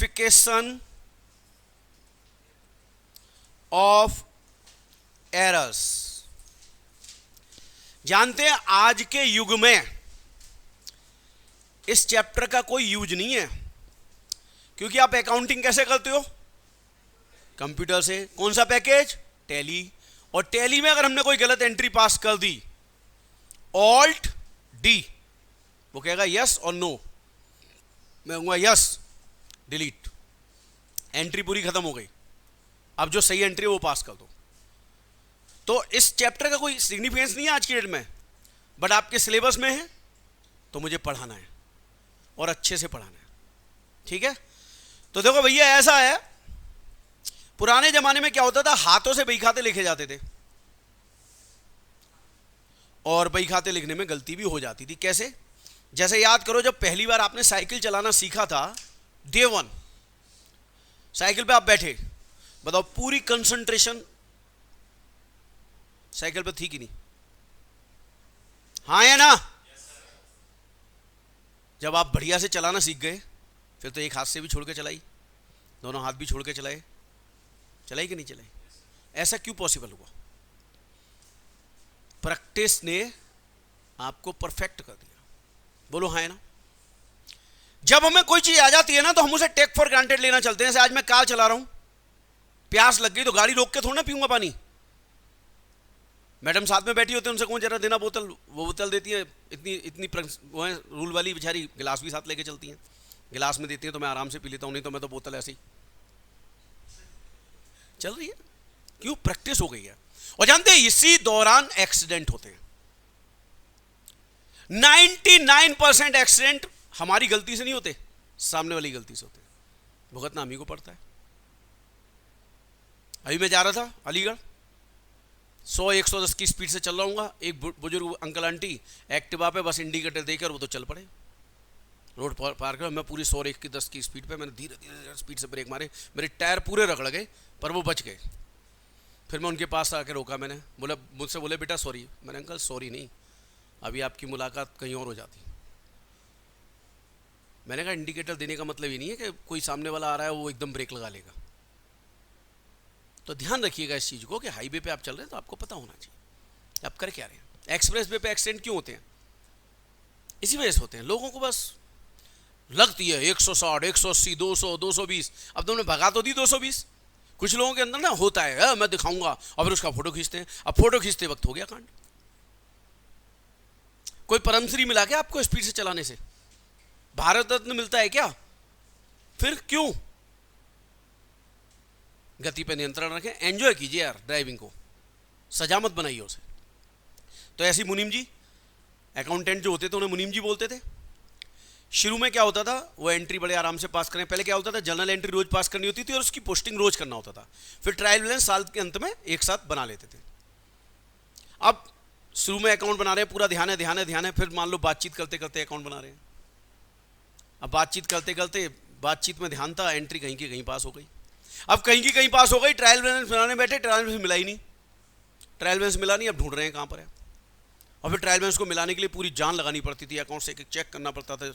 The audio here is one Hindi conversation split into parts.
Rectification of errors. जानते हैं आज के युग में इस चैप्टर का कोई यूज नहीं है, क्योंकि आप अकाउंटिंग कैसे करते हो? कंप्यूटर से। कौन सा पैकेज? टैली। और टैली में अगर हमने कोई गलत एंट्री पास कर दी, ऑल्ट डी, वो कहेगा यस और नो, मैं कहूंगा यस, डिलीट, एंट्री पूरी खत्म हो गई। अब जो सही एंट्री है वो पास कर दो। तो इस चैप्टर का कोई सिग्निफिकेंस नहीं है आज की डेट में, बट आपके सिलेबस में है तो मुझे पढ़ाना है और अच्छे से पढ़ाना है, ठीक है? तो देखो भैया, ऐसा है, पुराने जमाने में क्या होता था, हाथों से बही खाते लिखे जाते थे और बही खाते लिखने में गलती भी हो जाती थी। कैसे? जैसे याद करो, जब पहली बार आपने साइकिल चलाना सीखा था, डे 1, साइकिल पे आप बैठे, बताओ पूरी कंसंट्रेशन साइकिल पे थी कि नहीं? हाँ या ना? जब आप बढ़िया से चलाना सीख गए, फिर तो एक हाथ से भी छोड़ के चलाई, दोनों हाथ भी छोड़ के चलाए, चलाई कि नहीं चलाई? ऐसा क्यों पॉसिबल हुआ? प्रैक्टिस ने आपको परफेक्ट कर दिया। बोलो हाँ है ना? जब हमें कोई चीज आ जाती है ना, तो हम उसे टेक फॉर ग्रांटेड लेना चलते हैं। जैसे आज मैं कार चला रहा हूं, प्यास लग गई तो गाड़ी रोक के थोड़ा ना पीऊंगा पानी। मैडम साथ में बैठी होती है, उनसे कहूं जरा देना बोतल, वो बोतल देती है, इतनी वो है रूल वाली बेचारी, गिलास भी साथ लेके चलती हैं, गिलास में देती है तो मैं आराम से पी लेता हूं, नहीं तो मैं तो बोतल ऐसे ही चल रही है। क्यों? प्रैक्टिस हो गई है। और जानते हैं, इसी दौरान एक्सीडेंट होते हैं। 99% एक्सीडेंट हमारी गलती से नहीं होते, सामने वाली गलती से होते हैं। भुगतना हम ही को पड़ता है। अभी मैं जा रहा था अलीगढ़, 100-110 की स्पीड से चल रहा हूँ, एक बुजुर्ग अंकल आंटी एक्टिवा पे बस इंडिकेटर देकर वो तो चल पड़े, रोड पार कर। मैं पूरी 100-110 की स्पीड पे, मैंने धीरे धीरे स्पीड से ब्रेक मारे, मेरे टायर पूरे रगड़ गए, पर वो बच गए। फिर मैं उनके पास आके रोका, मैंने बोला, मुझसे बोले बेटा सॉरी। मैंने अंकल सॉरी नहीं, अभी आपकी मुलाकात कहीं और हो जाती। मैंने कहा इंडिकेटर देने का मतलब ये नहीं है कि कोई सामने वाला आ रहा है वो एकदम ब्रेक लगा लेगा। तो ध्यान रखिएगा इस चीज़ को कि हाईवे पे आप चल रहे हैं तो आपको पता होना चाहिए आप कर क्या रहे हैं। एक्सप्रेस वे पे एक्सीडेंट क्यों होते हैं? इसी वजह से होते हैं। लोगों को बस लगती है 160, 180, 200, 220। अब तुमने भगा तो दी 220। कुछ लोगों के अंदर ना होता है, मैं दिखाऊंगा, और फिर उसका फोटो खींचते हैं। अब फोटो खींचते वक्त हो गया कांड। कोई परमश्री मिला क्या आपको स्पीड से चलाने से? भारत रत्न मिलता है क्या? फिर क्यों? गति पे नियंत्रण रखें, एंजॉय कीजिए यार ड्राइविंग को, सजा मत बनाइए उसे। तो ऐसी मुनीम जी, अकाउंटेंट जो होते थे उन्हें मुनीम जी बोलते थे। शुरू में क्या होता था, वो एंट्री बड़े आराम से पास करें। पहले क्या होता था, जनरल एंट्री रोज पास करनी होती थी और उसकी पोस्टिंग रोज करना होता था। फिर ट्रायल बैलेंस साल के अंत में एक साथ बना लेते थे। अब शुरू में अकाउंट बना रहे हैं, पूरा ध्यान है ध्यान है ध्यान है, फिर मान लो बातचीत करते करते अकाउंट बना रहे हैं। अब बातचीत करते करते बातचीत में ध्यान था, एंट्री कहीं की कहीं पास हो गई। अब कहीं की कहीं पास हो गई, ट्रायल बैलेंस बनाने बैठे, ट्रायल बैलेंस मिला ही नहीं। ट्रायल बैलेंस मिला नहीं, अब ढूंढ रहे हैं कहाँ पर है। और फिर ट्रायल बैलेंस को मिलाने के लिए पूरी जान लगानी पड़ती थी, अकाउंट से एक चेक करना पड़ता था।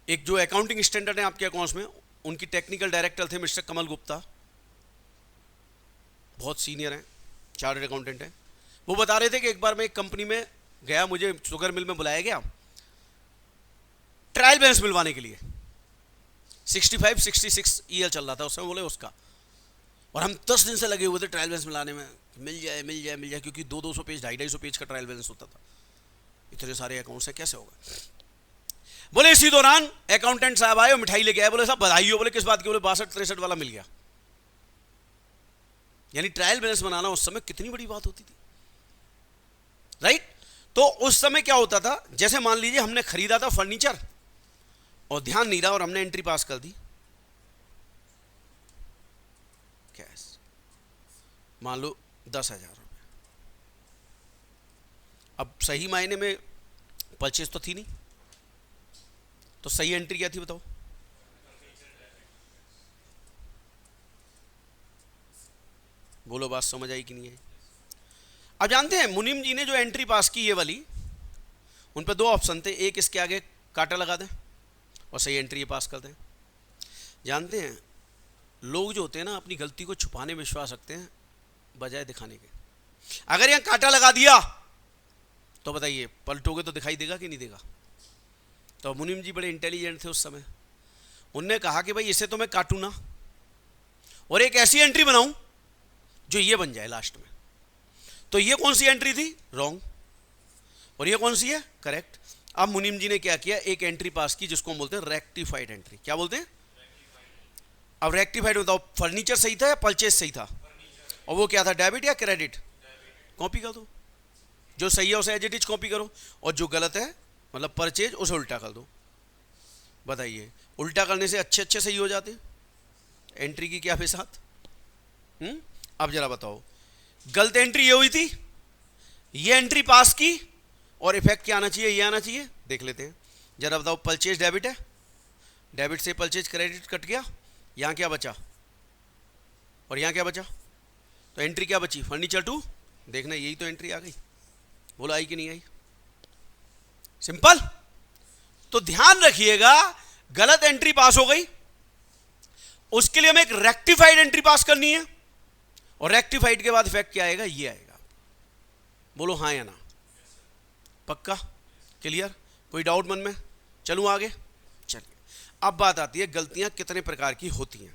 एक जो अकाउंटिंग स्टैंडर्ड है आपके अकाउंट्स में, उनकी टेक्निकल डायरेक्टर थे मिस्टर कमल गुप्ता, बहुत सीनियर हैं, चार्टर्ड अकाउंटेंट हैं। वो बता रहे थे कि एक बार मैं एक कंपनी में गया, मुझे शुगर मिल में बुलाया गया ट्रायल बैलेंस मिलवाने के लिए। 65-66 ईयर चल रहा था उस समय, बोले उसका, और हम 10 दिन से लगे हुए थे ट्रायल बैलेंस मिलाने में, मिल जाए मिल जाए मिल जाए, क्योंकि 200 पेज 250 पेज का ट्रायल बैलेंस होता था। इतने सारे अकाउंट से कैसे होगा? बोले इसी दौरान अकाउंटेंट साहब आए और मिठाई लेके आए। बोले साहब बधाई हो। बोले किस बात की? बोले 62-63 वाला मिल गया। यानी ट्रायल बैलेंस बनाना उस समय कितनी बड़ी बात होती थी, राइट? तो उस समय क्या होता था, जैसे मान लीजिए हमने खरीदा था फर्नीचर और ध्यान नहीं रहा और हमने एंट्री पास कर दी कैश, मान लो 10,000 रुपये। अब सही मायने में परचेज तो थी नहीं, तो सही एंट्री क्या थी बताओ? बोलो बात समझ आई कि नहीं आई? अब जानते हैं मुनीम जी ने जो एंट्री पास की ये वाली, उन पर 2 ऑप्शन थे। एक, इसके आगे कांटा लगा दें, और सही एंट्री ये पास कर दें। जानते हैं लोग जो होते हैं ना अपनी गलती को छुपाने में विश्वास रखते हैं बजाय दिखाने के। अगर यहाँ कांटा लगा दिया तो बताइए पलटोगे तो दिखाई देगा कि नहीं देगा। तो मुनीम जी बड़े इंटेलिजेंट थे उस समय, उनने कहा कि भाई इसे तो मैं काटूं ना और एक ऐसी एंट्री बनाऊं जो ये बन जाए लास्ट में। तो ये कौन सी एंट्री थी? रॉन्ग। और ये कौन सी है? करेक्ट। अब मुनीम जी ने क्या किया, एक एंट्री पास की जिसको हम बोलते हैं रेक्टिफाइड एंट्री। क्या बोलते हैं? अब रेक्टिफाइड बताओ, फर्नीचर सही था या परचेज सही था? और वो क्या था, डेबिट या क्रेडिट? कॉपी कर दो, जो सही है उसे एज इट इज कॉपी करो और जो गलत है मतलब परचेज उसे उल्टा कर दो। बताइए उल्टा करने से अच्छे अच्छे सही हो जाते एंट्री की क्या बेसात। अब जरा बताओ, गलत एंट्री ये हुई थी, ये एंट्री पास की और इफेक्ट क्या आना चाहिए? ये आना चाहिए। देख लेते हैं जरा बताओ। परचेज डेबिट है, डेबिट से परचेज क्रेडिट कट गया, यहाँ क्या बचा और यहाँ क्या बचा? तो एंट्री क्या बची? Furniture to. देखना यही तो एंट्री आ गई। बोला आई कि नहीं आई? सिंपल। तो ध्यान रखिएगा गलत एंट्री पास हो गई, उसके लिए हमें एक रेक्टिफाइड एंट्री पास करनी है और रेक्टिफाइड के बाद इफेक्ट क्या आएगा? ये आएगा। बोलो हाँ या ना? पक्का? क्लियर? कोई डाउट मन में? चलूं आगे? चलिए अब बात आती है गलतियां कितने प्रकार की होती हैं,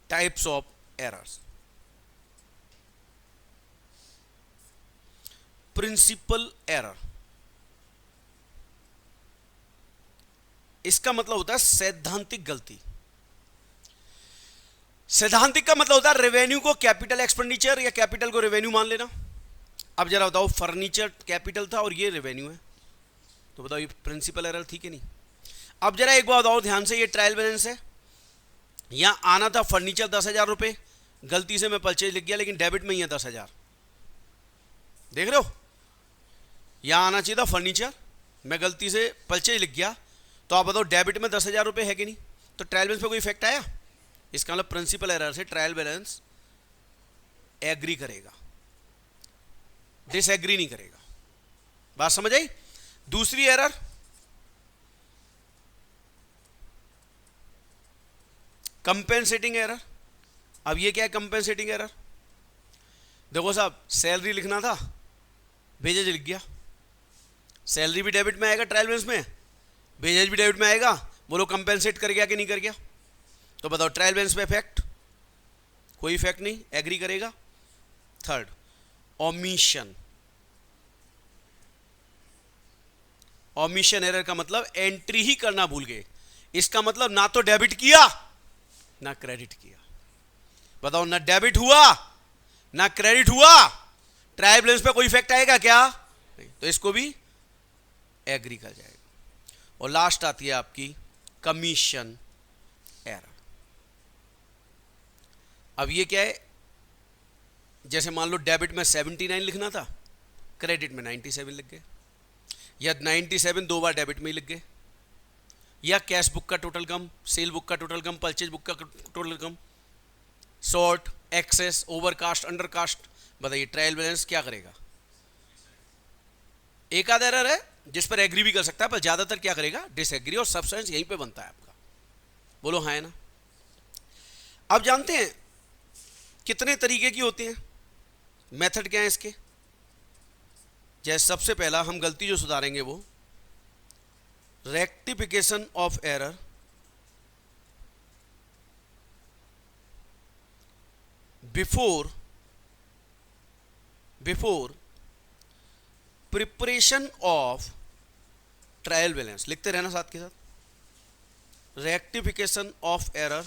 types of errors. Principle error, इसका मतलब होता है सैद्धांतिक गलती। सैद्धांतिक का मतलब होता है रेवेन्यू को कैपिटल एक्सपेंडिचर या कैपिटल को रेवेन्यू मान लेना। अब जरा बताओ, फर्नीचर कैपिटल था और ये रेवेन्यू है, तो बताओ ये प्रिंसिपल एरर थी कि नहीं? अब जरा एक बात बताओ ध्यान से, ये ट्रायल बैलेंस है, यहां आना था फर्नीचर 10,000 रुपए, गलती से मैं परचेज लिख गया लेकिन डेबिट में ही है 10,000। देख रहे हो, यहां आना चाहिए था फर्नीचर, मैं गलती से परचेज लिख गया, तो आप बताओ डेबिट में 10,000 रुपए है कि नहीं? तो ट्रायल बैलेंस पे कोई इफेक्ट आया? इसका मतलब प्रिंसिपल एरर से ट्रायल बैलेंस एग्री करेगा, डिसएग्री नहीं करेगा। बात समझ आई? दूसरी एरर, कंपेंसेटिंग एरर। अब ये क्या है कंपेंसेटिंग एरर? देखो साहब, सैलरी लिखना था, वेजेज लिख गया, सैलरी भी डेबिट में आएगा ट्रायल बैलेंस में, वेजेज भी डेबिट में आएगा। बोलो कंपेंसेट कर गया कि नहीं कर गया? तो बताओ ट्रायल बैलेंस पे इफेक्ट? कोई इफेक्ट नहीं, एग्री करेगा। Third, omission. ओमिशन एरर का मतलब एंट्री ही करना भूल गए, इसका मतलब ना तो डेबिट किया ना क्रेडिट किया। बताओ, ना डेबिट हुआ ना क्रेडिट हुआ, ट्रायल बैलेंस पे कोई इफेक्ट आएगा क्या? नहीं, तो इसको भी एग्री कर जाएगा। और लास्ट आती है आपकी कमीशन एरर। अब ये क्या है, जैसे मान लो डेबिट में 79 लिखना था, क्रेडिट में 97 लिख गए, या 97 दो बार डेबिट में ही लिख गए, या कैश बुक का टोटल कम, सेल बुक का टोटल कम, परचेज बुक का टोटल कम, शॉर्ट, एक्सेस, ओवरकास्ट, अंडरकास्ट। बताइए ट्रायल बैलेंस क्या करेगा? एक आधा एरर है जिस पर एग्री भी कर सकता है, पर ज्यादातर क्या करेगा? डिसएग्री, और सब्सटेंस यहीं पे बनता है आपका। बोलो हाँ है ना? अब जानते हैं कितने तरीके की होती हैं, मेथड क्या है इसके? जैसे सबसे पहला हम गलती जो सुधारेंगे वो rectification of error before preparation of trial balance. लिखते रहना साथ के साथ, rectification of error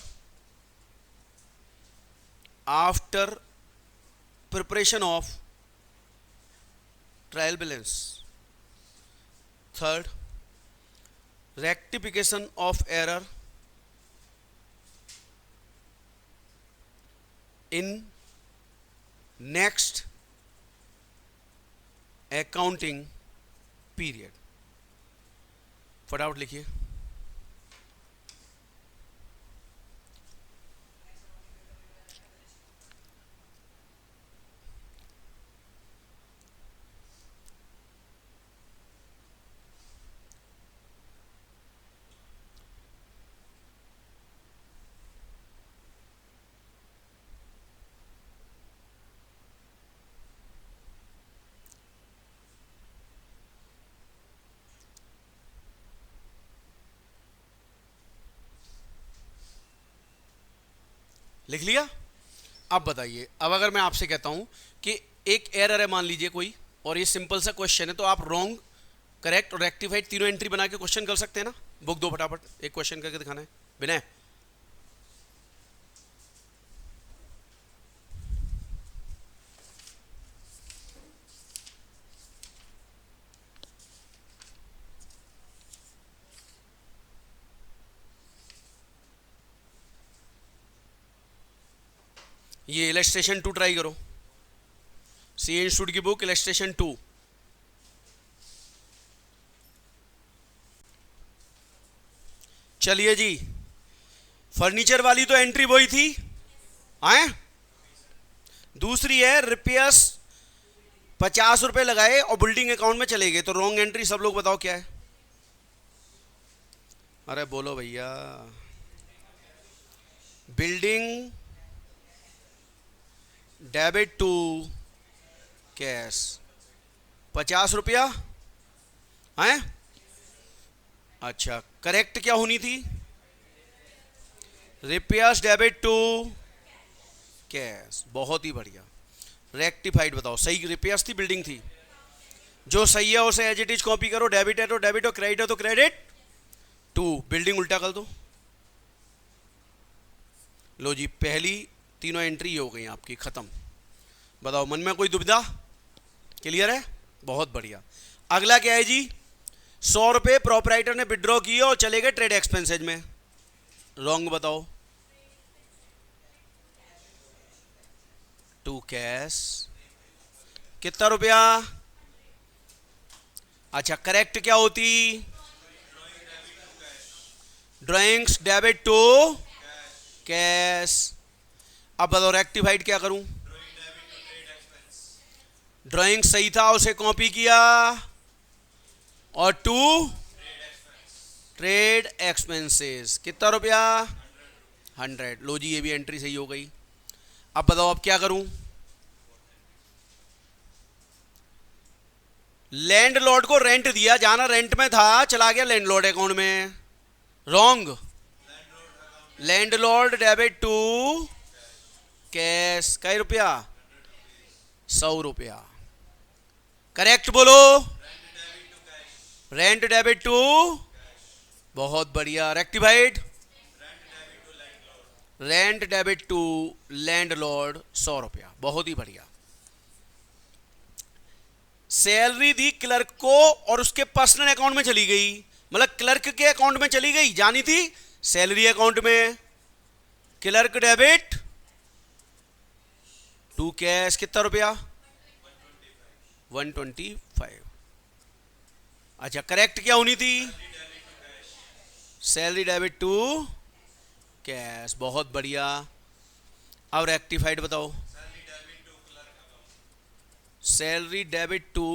after preparation of trial balance. Third, rectification of error in next accounting period. फटाफट लिखिए। लिख लिया। अब बताइए, अब अगर मैं आपसे कहता हूं कि एक एरर है मान लीजिए कोई, और ये सिंपल सा क्वेश्चन है, तो आप रॉन्ग, करेक्ट और रेक्टिफाइड तीनों एंट्री बना के क्वेश्चन कर सकते हैं ना। बुक दो फटाफट, एक क्वेश्चन करके दिखाना है विनय। ये इलस्ट्रेशन 2 ट्राई करो, सी इंस्टीट्यूट की बुक इलस्ट्रेशन 2। चलिए जी, फर्नीचर वाली तो एंट्री वही थी, आए। दूसरी है रिपेयर्स 50 रुपए लगाए और बिल्डिंग अकाउंट में चले गए, तो रॉन्ग एंट्री। सब लोग बताओ क्या है। अरे बोलो भैया। बिल्डिंग डेबिट टू कैश 50 रुपया है। अच्छा, करेक्ट क्या होनी थी? रिपेयर्स डेबिट टू कैश, बहुत ही बढ़िया। रेक्टिफाइड बताओ, सही रिपेयर्स थी बिल्डिंग थी? जो सही है उसे एज इट इज कॉपी करो। डेबिट है तो डेबिट, और क्रेडिट है तो क्रेडिट टू, बिल्डिंग उल्टा कर दो। लो जी, पहली तीनों एंट्री हो गई आपकी, खत्म। बताओ मन में कोई दुविधा? क्लियर है? बहुत बढ़िया। अगला क्या है जी? 100 रुपये प्रोपराइटर ने विड्रॉ किए और चले गए ट्रेड एक्सपेंसेज में। रॉन्ग बताओ। टू कैश कितना रुपया? अच्छा, करेक्ट क्या होती? Drawings debit to cash. अब बताओ रेक्टिफाइड क्या करूं? ड्राइंग सही था, उसे कॉपी किया, और टू ट्रेड एक्सपेंसेस कितना रुपया? 100। लो जी, ये भी एंट्री सही हो गई। अब बताओ अब क्या करूं? लैंडलॉर्ड को रेंट दिया, जाना रेंट में था, चला गया लैंडलॉर्ड अकाउंट में। Wrong. Landlord debit to cash, कई रुपया? 100 रुपया। करेक्ट बोलो। रेंट डेबिट टू, बहुत बढ़िया। Rectified? Rent debit to landlord 100 रुपया, बहुत ही बढ़िया। सैलरी दी क्लर्क को और उसके पर्सनल अकाउंट में चली गई, मतलब क्लर्क के अकाउंट में चली गई, जानी थी सैलरी अकाउंट में। क्लर्क डेबिट टू कैश कितना रुपया? 125। अच्छा, करेक्ट क्या होनी थी? सैलरी डेबिट टू कैश, बहुत बढ़िया। अब रेक्टिफाइड बताओ। Salary debit to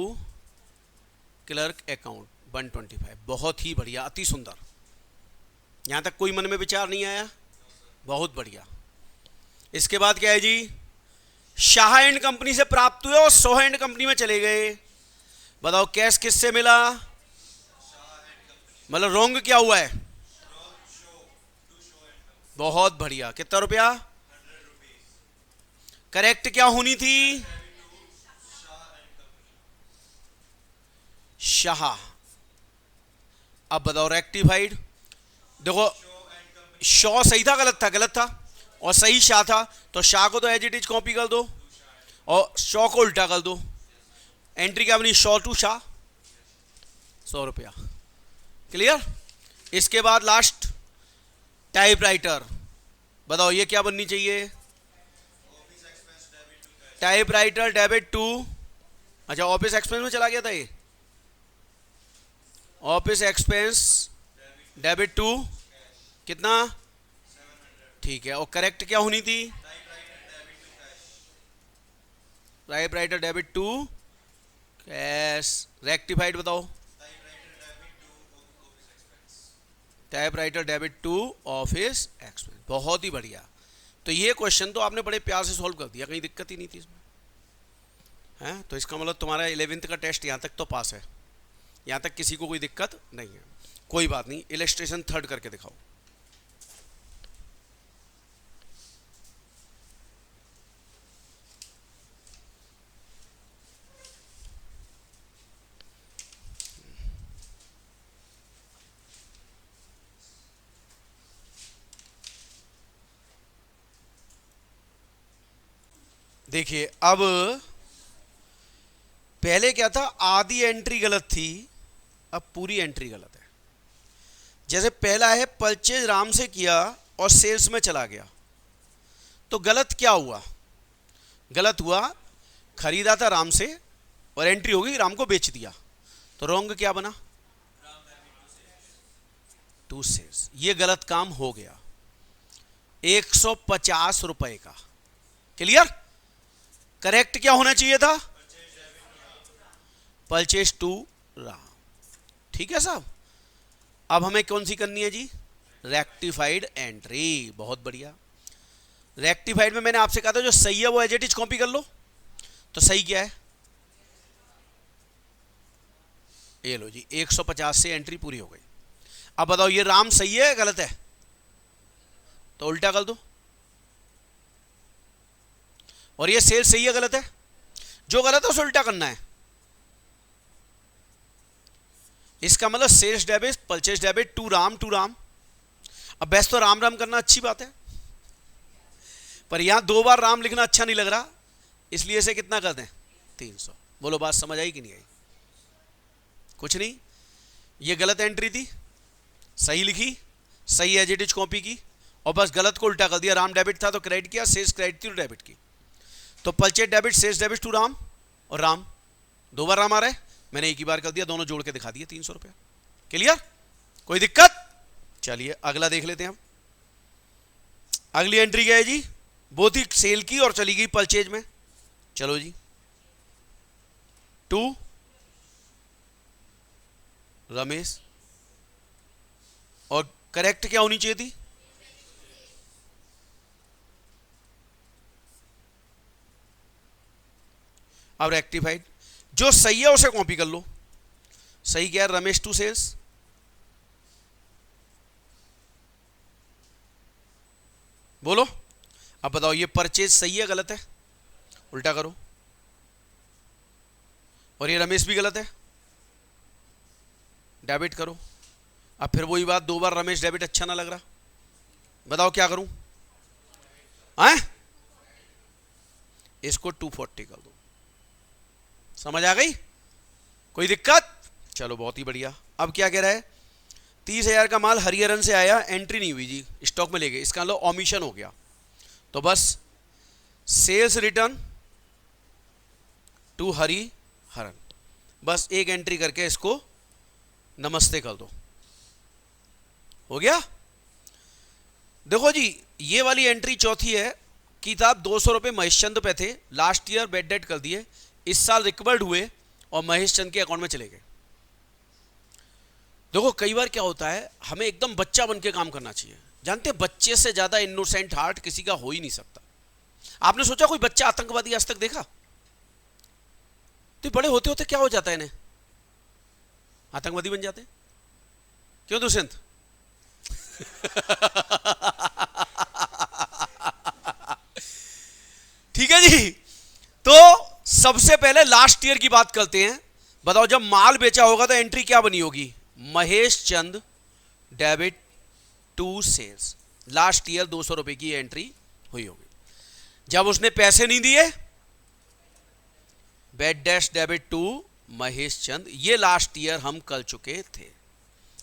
clerk account 125, बहुत ही बढ़िया, अति सुंदर। यहां तक कोई मन में विचार नहीं आया? बहुत बढ़िया। इसके बाद क्या है जी? शाह एंड कंपनी से प्राप्त हुए और सोह एंड कंपनी में चले गए। बताओ कैश किससे मिला? मतलब रॉन्ग क्या हुआ है? बहुत बढ़िया। कितना रुपया? करेक्ट क्या होनी थी? शाह। अब बताओ रेक्टिफाइड। देखो, शॉ सही था गलत था? गलत था, और सही शाह था, तो शाह को तो एज इट इज कॉपी कर दो और शॉ को उल्टा कर दो। एंट्री क्या बनी? शॉ टू शाह, 100 रुपया। क्लियर? इसके बाद लास्ट टाइपराइटर। बताओ ये क्या बननी चाहिए? टाइपराइटर डेबिट टू, अच्छा ऑफिस एक्सपेंस में चला गया था ये। ऑफिस एक्सपेंस डेबिट टू कितना? ठीक है, और करेक्ट क्या होनी थी? Typewriter debit to cash. Rectified बताओ। Typewriter debit to office expense, बहुत ही बढ़िया। तो ये क्वेश्चन तो आपने बड़े प्यार से सॉल्व कर दिया, कहीं दिक्कत ही नहीं थी इसमें, है? तो इसका मतलब तुम्हारा 11th का टेस्ट यहाँ तक तो पास है, यहाँ तक किसी को कोई दिक्कत नहीं है। कोई बात नहीं, इलस्ट्रेशन 3 करके दिखाओ। देखिए अब पहले क्या था, आधी एंट्री गलत थी, अब पूरी एंट्री गलत है। जैसे पहला है परचेज राम से किया और सेल्स में चला गया, तो गलत क्या हुआ, गलत हुआ खरीदा था राम से और एंट्री हो गई राम को बेच दिया, तो रॉन्ग क्या बना, टू सेल्स। ये गलत काम हो गया 150 रुपए का। क्लियर? करेक्ट क्या होना चाहिए था, परचेज टू राम। ठीक है साहब। अब हमें कौन सी करनी है जी, रेक्टिफाइड एंट्री। बहुत बढ़िया। रेक्टिफाइड में मैंने आपसे कहा था जो सही है वो एज इट इज कॉपी कर लो। तो सही क्या है, ये लो जी 150 से एंट्री पूरी हो गई। अब बताओ ये राम सही है गलत है, तो उल्टा कर दो। और ये सेल सही है गलत है, जो गलत है उसे उल्टा करना है। इसका मतलब sales debit purchase debit to Ram to Ram. अब बेस्ट तो राम राम करना अच्छी बात है, पर यहां 2 बार राम लिखना अच्छा नहीं लग रहा, इसलिए इसे कितना कर दें 300। बोलो बात समझ आई कि नहीं आई? कुछ नहीं, ये गलत एंट्री थी, सही लिखी, सही एज इट इज कॉपी की, और बस गलत को उल्टा कर दिया। राम डेबिट था तो क्रेडिट किया, सेल्स क्रेडिट थी तो डेबिट की। तो purchase debit sales debit to Ram, और राम 2 बार राम आ रहा है, मैंने एक ही बार कर दिया, दोनों जोड़ के दिखा दिए 300 रुपया। क्लियर? कोई दिक्कत? चलिए अगला देख लेते हैं हम। अगली एंट्री क्या है जी, बोथ ही सेल की और चली गई परचेज में। चलो जी, टू रमेश, और करेक्ट क्या होनी चाहिए थी, अब रेक्टिफाइड। जो सही है उसे कॉपी कर लो। सही क्या है, रमेश टू सेल्स, बोलो। अब बताओ ये परचेज सही है गलत है, उल्टा करो। और ये रमेश भी गलत है, डेबिट करो। अब फिर वही बात, 2 बार रमेश डेबिट अच्छा ना लग रहा, बताओ क्या करूं, हैं? इसको 240 कर दो। समझ आ गई? कोई दिक्कत? चलो बहुत ही बढ़िया। अब क्या कह रहा है, 30,000 का माल हरिहरन से आया, एंट्री नहीं हुई जी, स्टॉक में ले गए, इसका मतलब ओमिशन हो गया। तो बस सेल्स रिटर्न टू हरिहरन, बस एक एंट्री करके इसको नमस्ते कर दो, हो गया। देखो जी ये वाली एंट्री चौथी है कि साहब 200 रुपये महेश चंद पे थे, लास्ट ईयर बेड डेट कर दिए, इस साल रिकवर्ड हुए और महेश चंद के अकाउंट में चले गए। देखो कई बार क्या होता है, हमें एकदम बच्चा बन के काम करना चाहिए। जानते हैं बच्चे से ज्यादा इनोसेंट हार्ट किसी का हो ही नहीं सकता। आपने सोचा कोई बच्चा आतंकवादी आज तक देखा? तो बड़े होते होते क्या हो जाता है इन्हें, आतंकवादी बन जाते हैं। क्यों दुष्यंत? ठीक है जी। तो सबसे पहले लास्ट ईयर की बात करते हैं। बताओ जब माल बेचा होगा तो एंट्री क्या बनी होगी, Mahesh Chand debit to sales. Last year 200 रुपए की एंट्री हुई होगी। जब उसने पैसे नहीं दिए, bad debts debit to Mahesh Chand. ये लास्ट ईयर हम कर चुके थे,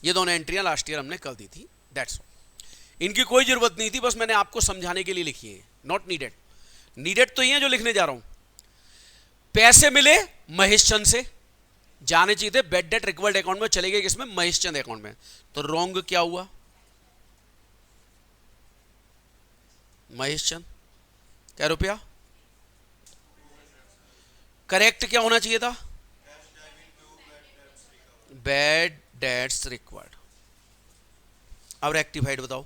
ये दोनों एंट्रियां लास्ट ईयर हमने कर दी थी। That's all. इनकी कोई जरूरत नहीं थी, बस मैंने आपको समझाने के लिए लिखी है, नॉट नीडेड। नीडेड तो ये है जो लिखने जा रहा हूं। पैसे मिले महेश चंद से, जाने चाहिए थे बेड डेट रिकवर्ड अकाउंट में, चले गए किसमें, महेश चंद अकाउंट में। तो रॉन्ग क्या हुआ, महेश चंद क्या रुपया, करेक्ट क्या होना चाहिए था, बेड डेट्स रिक्वायर्ड। अब रेक्टिफाइड बताओ,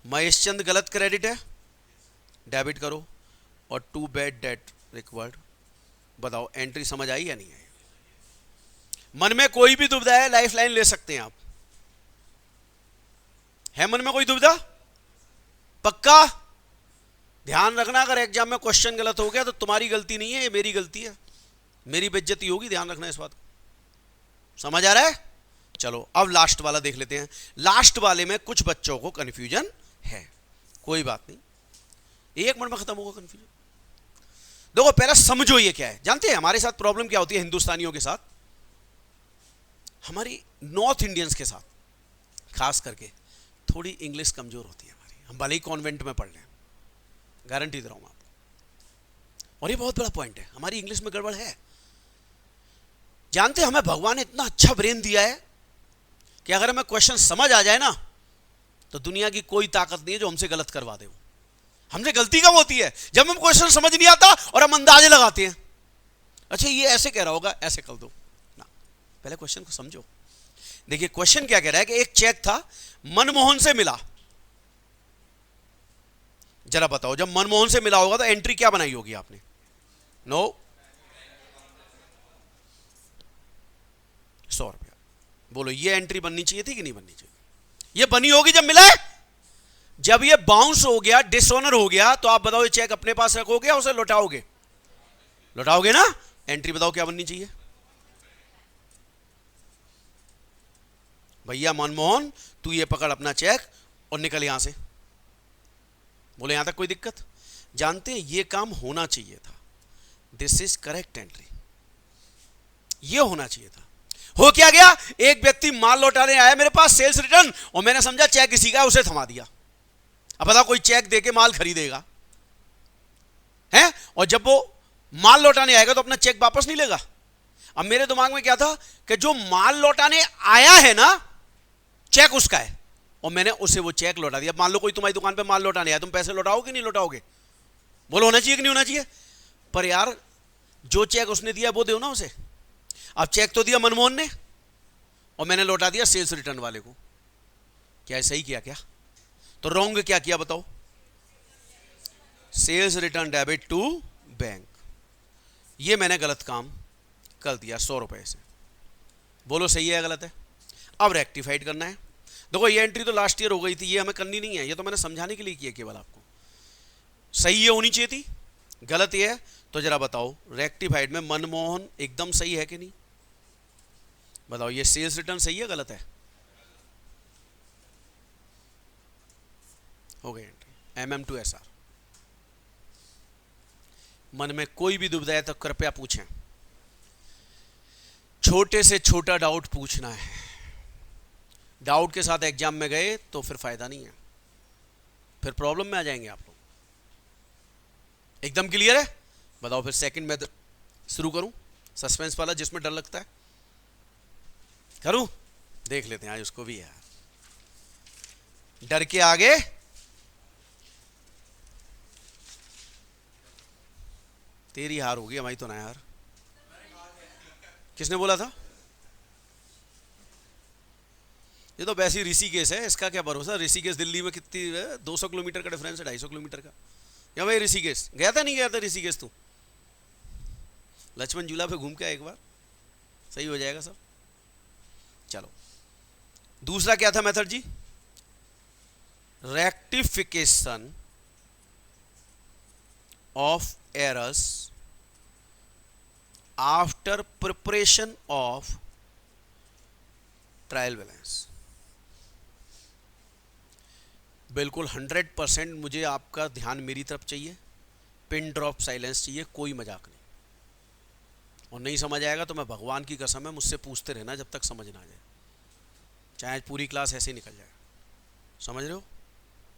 महेश चंद गलत क्रेडिट है, डेबिट करो, और टू बेड डेट रिक्वायर्ड। बताओ एंट्री समझ आई या नहीं आई? मन में कोई भी दुविधा है, लाइफ लाइन ले सकते हैं आप। है मन में कोई दुविधा? पक्का ध्यान रखना, अगर एग्जाम में क्वेश्चन गलत हो गया तो तुम्हारी गलती नहीं है, ये मेरी गलती है, मेरी बेइज्जती होगी। ध्यान रखना इस बात को। समझ आ रहा है? चलो अब लास्ट वाला देख लेते हैं। लास्ट वाले में कुछ बच्चों को कंफ्यूजन है, कोई बात नहीं, 1 मिनट में खत्म होगा कंफ्यूजन। देखो पहला समझो ये क्या है। जानते हैं हमारे साथ प्रॉब्लम क्या होती है हिंदुस्तानियों के साथ, हमारी नॉर्थ इंडियंस के साथ खास करके, थोड़ी इंग्लिश कमजोर होती है हमारी। हम भले ही कॉन्वेंट में पढ़ लें, गारंटी दे रहा हूं आपको, और ये बहुत बड़ा पॉइंट है, हमारी इंग्लिश में गड़बड़ है। जानते हैं हमें भगवान ने इतना अच्छा ब्रेन दिया है कि अगर हमें क्वेश्चन समझ आ जाए ना, तो दुनिया की कोई ताकत नहीं है जो हमसे गलत करवा दे। हमसे गलती कब होती है? जब हम क्वेश्चन समझ नहीं आता और हम अंदाजे लगाते हैं, अच्छा ये ऐसे कह रहा होगा, ऐसे कर दो ना। पहले क्वेश्चन को समझो। देखिए क्वेश्चन क्या कह रहा है कि एक चेक था, मनमोहन से मिला। जरा बताओ, जब मनमोहन से मिला होगा तो एंट्री क्या बनाई होगी आपने? नो 100 रुपया। बोलो ये एंट्री बननी चाहिए थी कि नहीं बननी चाहिए? ये बनी होगी जब मिला है। जब ये बाउंस हो गया, डिसऑनर हो गया, तो आप बताओ ये चेक अपने पास रखोगे या उसे लौटाओगे? लौटाओगे ना। एंट्री बताओ क्या बननी चाहिए? भैया मनमोहन तू ये पकड़ अपना चेक और निकल यहां से। बोले यहां तक कोई दिक्कत? जानते हैं ये काम होना चाहिए था। दिस इज करेक्ट एंट्री, ये होना चाहिए था। हो क्या गया, एक व्यक्ति माल लौटाने आया मेरे पास, सेल्स रिटर्न, और मैंने समझा चेक किसी का, उसे थमा दिया। अब बताओ कोई चेक देके माल खरीदेगा है? और जब वो माल लौटाने आएगा तो अपना चेक वापस नहीं लेगा। अब मेरे दिमाग में क्या था कि जो माल लौटाने आया है ना, चेक उसका है, और मैंने उसे वो चेक लौटा दिया। मान लो कोई तुम्हारी दुकान पे माल लौटाने आया, तुम पैसे लौटाओगे कि नहीं लौटाओगे? बोलो होना चाहिए कि नहीं होना चाहिए? पर यार जो चेक उसने दिया वो दो ना उसे। अब चेक तो दिया मनमोहन ने और मैंने लौटा दिया सेल्स रिटर्न वाले को। क्या सही किया क्या? तो रॉन्ग क्या किया बताओ? Sales return debit to bank, ये मैंने गलत काम कर दिया 100 रुपए से। बोलो सही है या गलत है? अब रेक्टिफाइड करना है। देखो ये एंट्री तो लास्ट ईयर हो गई थी, ये हमें करनी नहीं है, ये तो मैंने समझाने के लिए किया केवल आपको। सही ये होनी चाहिए थी, गलत ये है। तो जरा बताओ रेक्टिफाइड में मनमोहन एकदम सही है कि नहीं? बताओ ये सेल्स रिटर्न सही है गलत है? हो गई एंट्री MM2SR। मन में कोई भी दुविधा है तो कृपया पूछें, छोटे से छोटा डाउट पूछना है। डाउट के साथ एग्जाम में गए तो फिर फायदा नहीं है, फिर प्रॉब्लम में आ जाएंगे आप लोग। एकदम क्लियर है? बताओ फिर सेकंड मेथड शुरू करूं, सस्पेंस वाला जिसमें डर लगता है, करूं? देख लेते हैं आज उसको भी यार। डर के आगे तेरी हार होगी, हमारी तो ना यार। किसने बोला था? ये तो वैसी ऋषिकेश है, इसका क्या भरोसा। ऋषिकेश दिल्ली में कितनी है? 200 किलोमीटर का डिफरेंस है, 250 किलोमीटर का। क्या भाई ऋषिकेश गया था? नहीं गया था ऋषिकेश? तू लक्ष्मण झूला पे घूम के एक बार, सही हो जाएगा सब। चलो दूसरा क्या था मेथड जी? Rectification of errors after preparation of trial balance. बिल्कुल 100% मुझे आपका ध्यान मेरी तरफ चाहिए, पिन ड्रॉप साइलेंस चाहिए, कोई मजाक नहीं। और नहीं समझ आएगा तो मैं भगवान की कसम है मुझसे पूछते रहना जब तक समझ ना आ जाए, चाहे पूरी क्लास ऐसे ही निकल जाए। समझ रहे हो?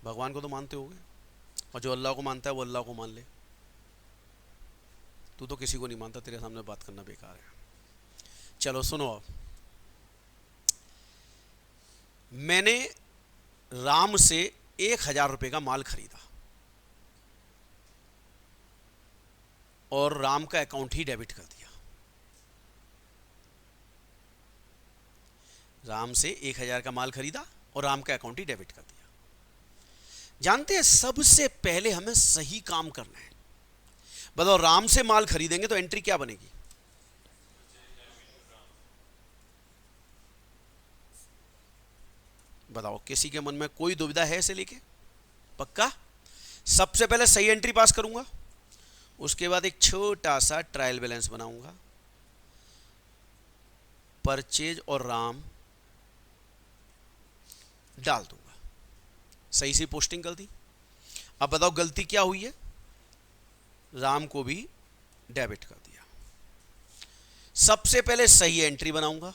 भगवान को तो मानते होगे, और जो अल्लाह को मानता है वो अल्लाह को मान ले। तू तो किसी को नहीं मानता, तेरे सामने बात करना बेकार है। चलो सुनो, अब मैंने राम से 1000 रुपये का माल खरीदा और राम का अकाउंट ही डेबिट कर दिया। राम से 1000 का माल खरीदा और राम का अकाउंट ही डेबिट कर दिया। जानते हैं सबसे पहले हमें सही काम करना है। बताओ राम से माल खरीदेंगे तो एंट्री क्या बनेगी? बताओ किसी के मन में कोई दुविधा है इसे लेके? पक्का? सबसे पहले सही एंट्री पास करूंगा, उसके बाद एक छोटा सा ट्रायल बैलेंस बनाऊंगा, परचेज और राम डाल दूंगा। सही सी पोस्टिंग कर दी। अब बताओ गलती क्या हुई है? राम को भी डेबिट कर दिया। सबसे पहले सही एंट्री बनाऊंगा,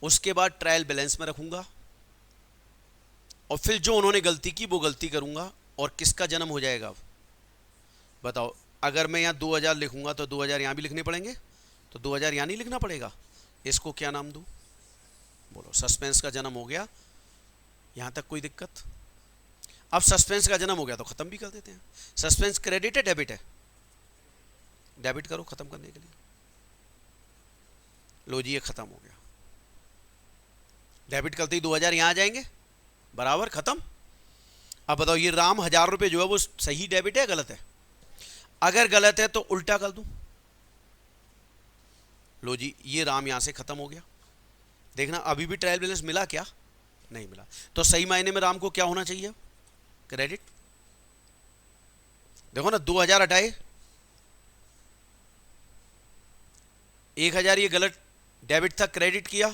उसके बाद ट्रायल बैलेंस में रखूंगा, और फिर जो उन्होंने गलती की वो गलती करूंगा। और किसका जन्म हो जाएगा अब बताओ? अगर मैं यहाँ 2000 लिखूंगा तो 2000 यहाँ भी लिखने पड़ेंगे, तो 2000 यहाँ नहीं लिखना पड़ेगा। इसको क्या नाम दूं? बोलो, सस्पेंस का जन्म हो गया। यहाँ तक कोई दिक्कत? अब सस्पेंस का जन्म हो गया तो खत्म भी कर देते हैं। सस्पेंस क्रेडिट है डेबिट है? डेबिट करो खत्म करने के लिए। लो जी, ये खत्म हो गया। डेबिट करते ही 2000 यहाँ आ जाएंगे, बराबर, खत्म। अब बताओ, ये राम 1000 रुपये जो है वो सही डेबिट है गलत है? अगर गलत है तो उल्टा कर दूं। लो जी, ये राम यहां से खत्म हो गया। देखना अभी भी ट्रायल बैलेंस मिला क्या? नहीं मिला। तो सही मायने में राम को क्या होना चाहिए? क्रेडिट। देखो ना, 2000 हटाए, 1000 ये गलत डेबिट था, क्रेडिट किया,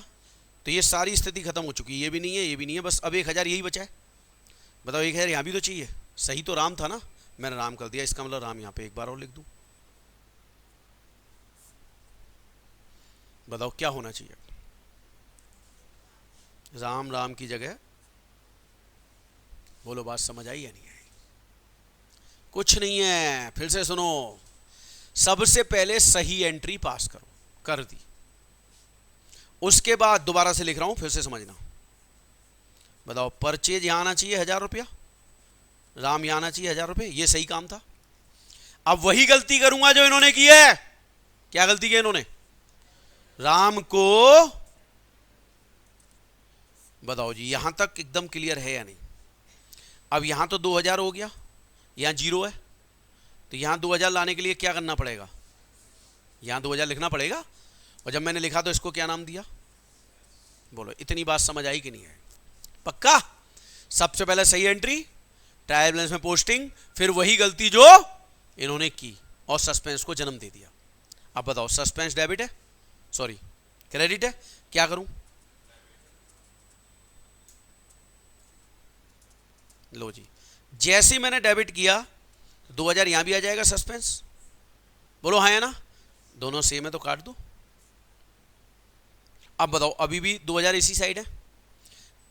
तो ये सारी स्थिति खत्म हो चुकी है। ये भी नहीं है, ये भी नहीं है, बस अब 1000 यही बचा है। बताओ, 1000 यहां भी तो चाहिए। सही तो राम था ना, मैंने राम कर दिया, इसका मतलब राम यहां पे एक बार और लिख दूं। बताओ क्या होना चाहिए? राम राम की जगह, बोलो बात समझ आई या नहीं आई? कुछ नहीं है, फिर से सुनो। सबसे पहले सही एंट्री पास करो, कर दी। उसके बाद दोबारा से लिख रहा हूं, फिर से समझना। बताओ, परचेज यहां आना चाहिए 1000 रुपया, राम यहां आना चाहिए 1000 रुपये, ये सही काम था। अब वही गलती करूंगा जो इन्होंने की है। क्या गलती की इन्होंने? राम को, बताओ जी, यहां तक एकदम क्लियर है या नहीं? अब यहां तो 2000 हो गया, यहां 0 है, तो यहां 2000 लाने के लिए क्या करना पड़ेगा? यहां 2000 लिखना पड़ेगा। और जब मैंने लिखा तो इसको क्या नाम दिया? बोलो, इतनी बात समझ आई कि नहीं आई? पक्का? सबसे पहले सही एंट्री, ट्रायल बैलेंस में पोस्टिंग, फिर वही गलती जो इन्होंने की और सस्पेंस को जन्म दे दिया। अब बताओ, सस्पेंस डेबिट है, सॉरी क्रेडिट है, क्या करूं? लो जी, जैसे मैंने डेबिट किया 2000 यहां भी आ जाएगा सस्पेंस। बोलो हाँ या ना? दोनों सेम है तो काट दो। अब बताओ, अभी भी 2000 इसी साइड है।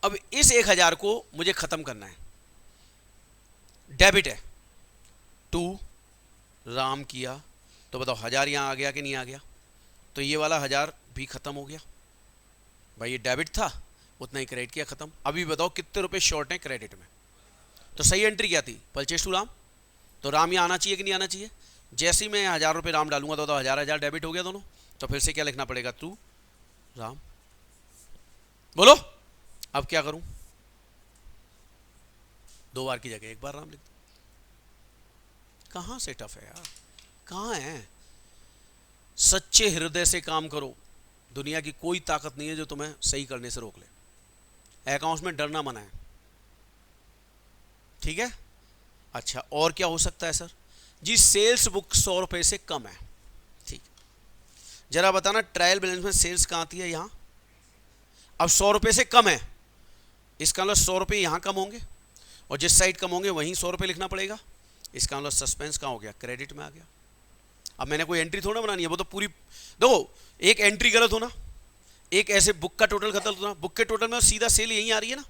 अब इस 1000 को मुझे खत्म करना है। डेबिट है, 2 राम किया, तो बताओ 1000 यहां आ गया कि नहीं आ गया? तो ये वाला 1000 भी खत्म हो गया। भाई ये डेबिट था, उतना ही क्रेडिट किया, खत्म। अभी बताओ कितने रुपए शॉर्ट हैं क्रेडिट में? तो सही एंट्री क्या थी? Purchase to Ram. तो राम यहाँ आना चाहिए कि नहीं आना चाहिए? जैसे ही मैं 1000 रुपये राम डालूंगा तो 1000 डेबिट हो गया दोनों। तो फिर से क्या लिखना पड़ेगा? टू राम। बोलो अब क्या करूं? 2 बार की जगह 1 बार राम लिख दो। कहां से टफ है यार, कहां है? सच्चे हृदय से काम करो, दुनिया की कोई ताकत नहीं है जो तुम्हें सही करने से रोक ले। अकाउंट्स में डरना मना है, ठीक है? अच्छा, और क्या हो सकता है सर? जी सेल्स बुक 100 रुपए से कम है, ठीक। जरा बताना, ट्रायल बैलेंस में सेल्स कहां आती है? यहां। अब 100 रुपए से कम है, इसका मतलब 100 रुपये यहां कम होंगे, और जिस साइड कम होंगे वहीं 100 रुपये लिखना पड़ेगा। इसका मतलब सस्पेंस कहां हो गया? क्रेडिट में आ गया। अब मैंने कोई एंट्री थोड़ा बनानी है, वो तो पूरी देखो, एक एंट्री गलत होना, एक ऐसे बुक का टोटल गलत होना। बुक के टोटल में सीधा सेल यहीं आ रही है ना,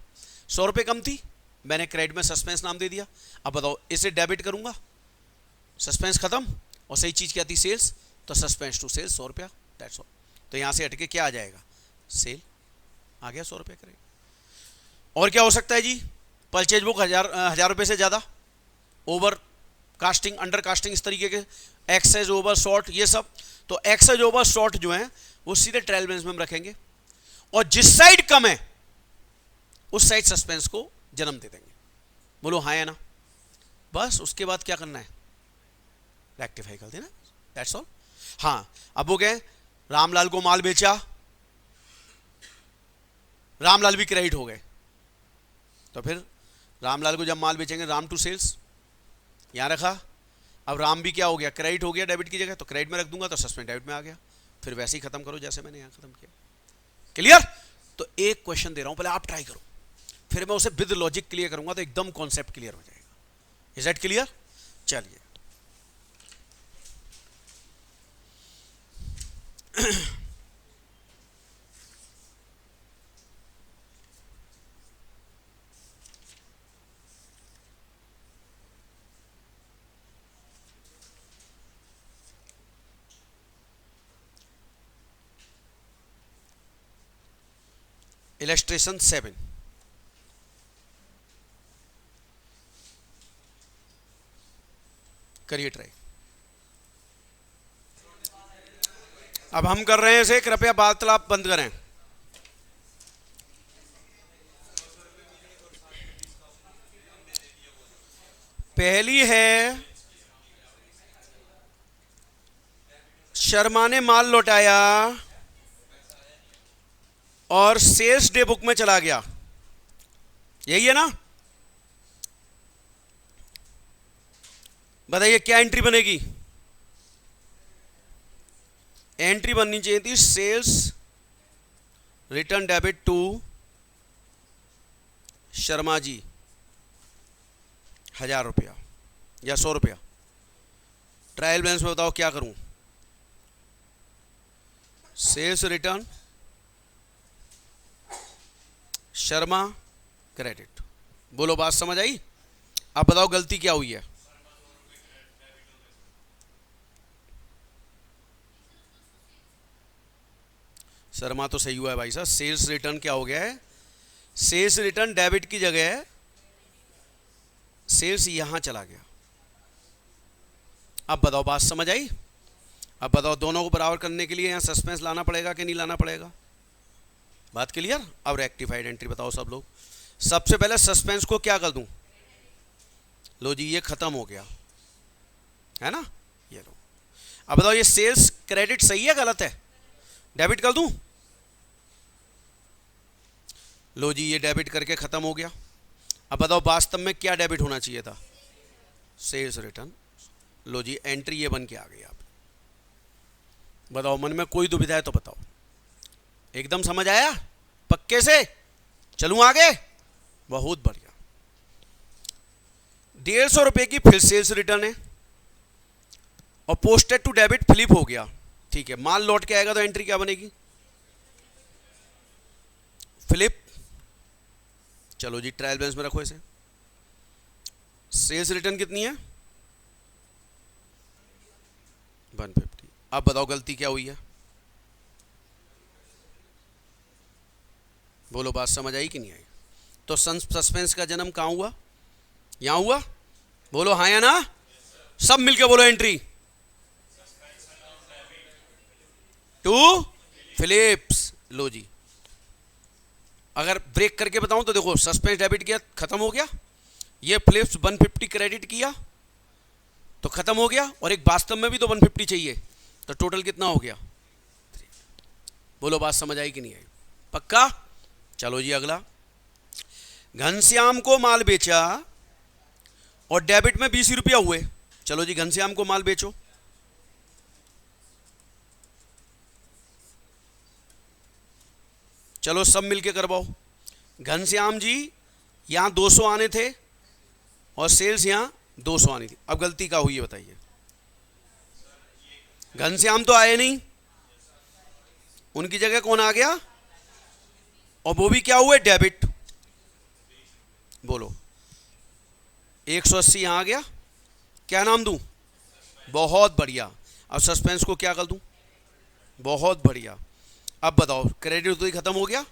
100 रुपये कम थी, मैंने क्रेडिट में सस्पेंस नाम दे दिया। अब बताओ, इसे डेबिट करूंगा, सस्पेंस खत्म, और सही चीज क्या थी? सेल्स। तो सस्पेंस टू सेल्स 100 रुपया, दैट्स ऑल। तो यहां से हटके क्या आ जाएगा? सेल आ गया, 100 रुपये क्रेडिट। और क्या हो सकता है जी? परचेज बुक 1000 रुपये से ज्यादा, ओवर कास्टिंग, अंडर कास्टिंग, इस तरीके के, एक्सेज, ओवर, शॉर्ट, ये सब। तो एक्सेज, ओवर, शॉर्ट जो है वो सीधे ट्रायल बैलेंस में हम रखेंगे, और जिस साइड कम है उस साइड सस्पेंस को जन्म दे देंगे। बोलो हाँ या ना? बस उसके बाद क्या करना है? रेक्टिफाई कर देना, दैट्स ऑल। हाँ, अब वो गए, रामलाल को माल बेचा, रामलाल भी क्रेडिट हो गए, तो फिर रामलाल को जब माल बेचेंगे, राम टू सेल्स यहां रखा। अब राम भी क्या हो गया? क्रेडिट हो गया डेबिट की जगह, तो क्रेडिट में रख दूंगा तो सस्पेंस डेबिट में आ गया। फिर वैसे ही खत्म करो जैसे मैंने यहां खत्म किया। क्लियर? तो एक क्वेश्चन दे रहा हूं, पहले आप ट्राई करो, फिर मैं उसे विद लॉजिक क्लियर करूंगा, तो एकदम कॉन्सेप्ट क्लियर हो जाएगा। Is that clear? चलिए, इलस्ट्रेशन 7, करिए ट्राई। अब हम कर रहे हैं इसे, कृपया वार्तालाप बंद करें। पहली है, शर्मा ने माल लौटाया और सेल्स डे बुक में चला गया, यही है ना? बताइए क्या एंट्री बनेगी? एंट्री बननी चाहिए थी sales return debit to Sharma ji 1000 रुपया या 100 रुपया। ट्रायल बैलेंस में बताओ क्या करूं? Sales return Sharma credit. बोलो बात समझ आई? अब बताओ गलती क्या हुई है? शर्मा तो सही हुआ है भाई साहब। सेल्स रिटर्न क्या हो गया है? सेल्स रिटर्न डेबिट की जगह सेल्स यहां चला गया। अब बताओ बात समझ आई? अब बताओ दोनों को बराबर करने के लिए यहां सस्पेंस लाना पड़ेगा कि नहीं लाना पड़ेगा? बात क्लियर? अब रेक्टिफाइड एंट्री बताओ सब लोग। सबसे पहले सस्पेंस को क्या कर दूं? लो जी, ये खत्म हो गया है ना, ये लो। अब बताओ ये सेल्स क्रेडिट सही है गलत है? डेबिट कर दूं? लो जी, ये डेबिट करके खत्म हो गया। अब बताओ वास्तव में क्या डेबिट होना चाहिए था? Sales return. लो जी, एंट्री ये बन के आ गई। आप बताओ, मन में कोई दुविधा है तो बताओ। एकदम समझ आया पक्के से? चलूं आगे? बहुत बढ़िया। 150 रुपए की फिर सेल्स रिटर्न है और पोस्टेड टू डेबिट फ्लिप हो गया, ठीक है। माल लौट के आएगा तो एंट्री क्या बनेगी? फ्लिप। चलो जी, ट्रायल बैलेंस में रखो इसे। सेल्स रिटर्न कितनी है? 150। अब बताओ गलती क्या हुई है? बोलो बात समझ आई कि नहीं आई? तो सस्पेंस का जन्म कहां हुआ? यहां हुआ। बोलो हाँ या ना? सब मिलके बोलो एंट्री टू फिलिप्स। लो जी, अगर ब्रेक करके बताऊं तो देखो, सस्पेंस डेबिट किया खत्म हो गया, ये फिलिप्स 150 क्रेडिट किया तो खत्म हो गया, और एक वास्तव में भी तो 150 चाहिए, तो टोटल कितना हो गया? बोलो बात समझ आई कि नहीं आई? पक्का? चलो जी अगला। घनश्याम को माल बेचा और डेबिट में 20 रुपया हुए। चलो जी, घनश्याम को माल बेचो। चलो सब मिलके करवाओ। घनश्याम जी यहां 200 आने थे और सेल्स यहां 200 आनी थी। अब गलती क्या हुई है बताइए? घनश्याम तो आए नहीं, उनकी जगह कौन आ गया? और वो भी क्या हुए? डेबिट। बोलो 180 यहां आ गया। क्या नाम दूं? बहुत बढ़िया। अब सस्पेंस को क्या कर दूं? बहुत बढ़िया। अब बताओ, क्रेडिट तो ही खत्म हो गया।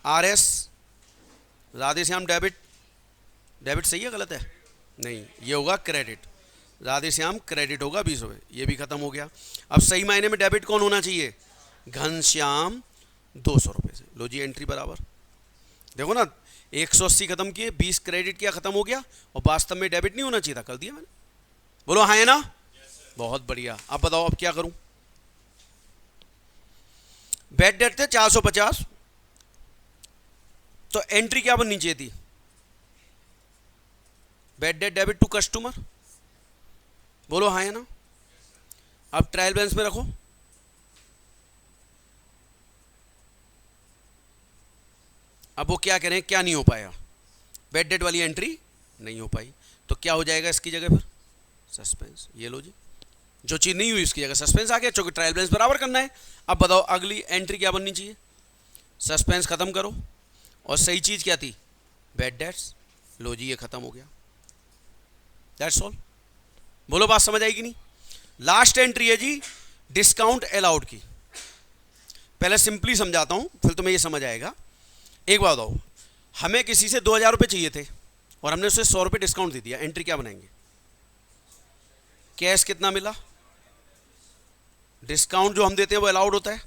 RS Radheshyam debit. डेबिट सही है गलत है? नहीं, ये होगा क्रेडिट। राधेश्याम क्रेडिट होगा 20 रुपये, ये भी खत्म हो गया। अब सही मायने में डेबिट कौन होना चाहिए? घनश्याम 200 रुपये से। लो जी, एंट्री बराबर। देखो ना, 180 खत्म किए, 20 क्रेडिट किया, खत्म हो गया, और वास्तव में डेबिट नहीं होना चाहिए था, कर दिया मैंने। बोलो हाँ है ना? बहुत बढ़िया। अब बताओ अब क्या करूं? बैड डेट थे 450, तो एंट्री क्या बननी चाहिए थी? Bad debt debit to customer. बोलो हाँ है ना? अब ट्रायल बैलेंस में रखो। अब वो क्या करें, क्या नहीं हो पाया? बैड डेट वाली एंट्री नहीं हो पाई, तो क्या हो जाएगा इसकी जगह पर? सस्पेंस। ये लो जी, जो चीज़ नहीं हुई उसकी जगह सस्पेंस आ गया, चूंकि ट्रायल बैलेंस बराबर करना है। अब बताओ अगली एंट्री क्या बननी चाहिए, सस्पेंस खत्म करो, और सही चीज़ क्या थी, बैड डेट्स। लो जी ये खत्म हो गया, दैट्स ऑल। बोलो बात समझ आएगी नहीं। लास्ट एंट्री है जी डिस्काउंट अलाउड की। पहले सिंपली समझाता हूं फिर तुम्हें ये समझ आएगा। एक बात बताओ, हमें किसी से 2000 रुपये चाहिए थे और हमने उसे 100 रुपये डिस्काउंट दे दिया, एंट्री क्या बनाएंगे, कैश कितना मिला, डिस्काउंट जो हम देते हैं वो अलाउड होता है,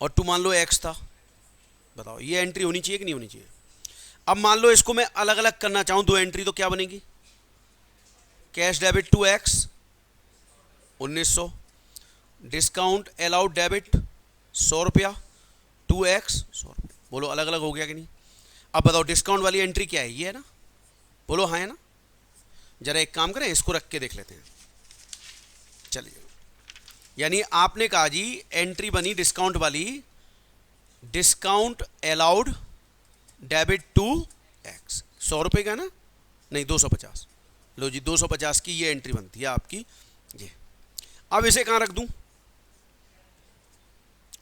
और टू मान लो एक्स था। बताओ ये एंट्री होनी चाहिए कि नहीं होनी चाहिए। अब मान लो इसको मैं अलग अलग करना चाहूं दो एंट्री, तो क्या बनेगी, cash debit to X 1900, discount allowed debit 100 रुपया टू एक्स 100 रुपया। बोलो अलग अलग हो गया कि नहीं। अब बताओ डिस्काउंट वाली एंट्री क्या है, ये है ना, बोलो हाँ है ना। जरा एक काम करें इसको रख के देख लेते हैं, चलिए। यानी आपने कहा जी एंट्री बनी डिस्काउंट वाली, discount allowed debit to X 100 रुपये का ना, नहीं 250। लो जी 250 की ये एंट्री बनती है आपकी ये। अब इसे कहाँ रख दूं,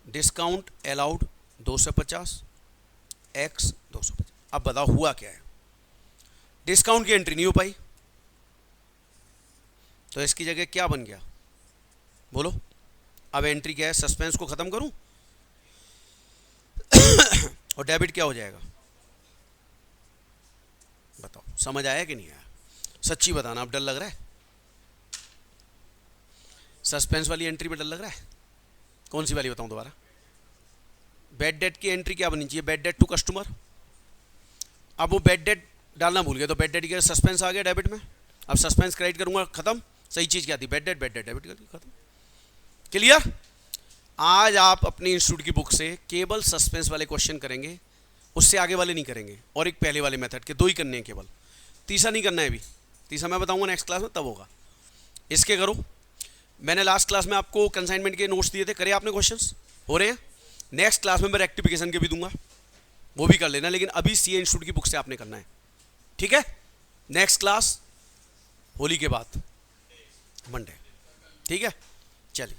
डिस्काउंट अलाउड 250 एक्स 250। अब बताओ हुआ क्या है, डिस्काउंट की एंट्री नहीं हो पाई, तो इसकी जगह क्या बन गया, बोलो। अब एंट्री क्या है, सस्पेंस को खत्म करूं और डेबिट क्या हो जाएगा, बताओ समझ आया कि नहीं आया, सच्ची बताना। अब डर लग रहा है, सस्पेंस वाली एंट्री पे डर लग रहा है, कौन सी वाली बताऊं दोबारा। बैड डेट की एंट्री क्या बननी चाहिए, बैड डेट टू कस्टमर। अब वो बैड डेट डालना भूल गया, तो बैड डेट की सस्पेंस आ गया डेबिट में। अब सस्पेंस क्रेडिट करूंगा, खत्म। सही चीज क्या थी, बैड डेट डेबिट कर दी, खत्म। क्लियर। आज आप अपनी इंस्टीट्यूट की बुक से केवल सस्पेंस वाले क्वेश्चन करेंगे, उससे आगे वाले नहीं करेंगे, और एक पहले वाले मेथड के, दो ही करने हैं केवल, तीसरा नहीं करना है। अभी तीसरा मैं बताऊंगा नेक्स्ट क्लास में, तब होगा। इसके करो। मैंने लास्ट क्लास में आपको कंसाइनमेंट के नोट्स दिए थे, करे आपने, क्वेश्चंस हो रहे हैं। नेक्स्ट क्लास में मैं रेक्टिफिकेशन के भी दूंगा, वो भी कर लेना, लेकिन अभी सीए इंस्टीट्यूट की बुक से आपने करना है, ठीक है। नेक्स्ट क्लास होली के बाद मंडे, ठीक है। चलिए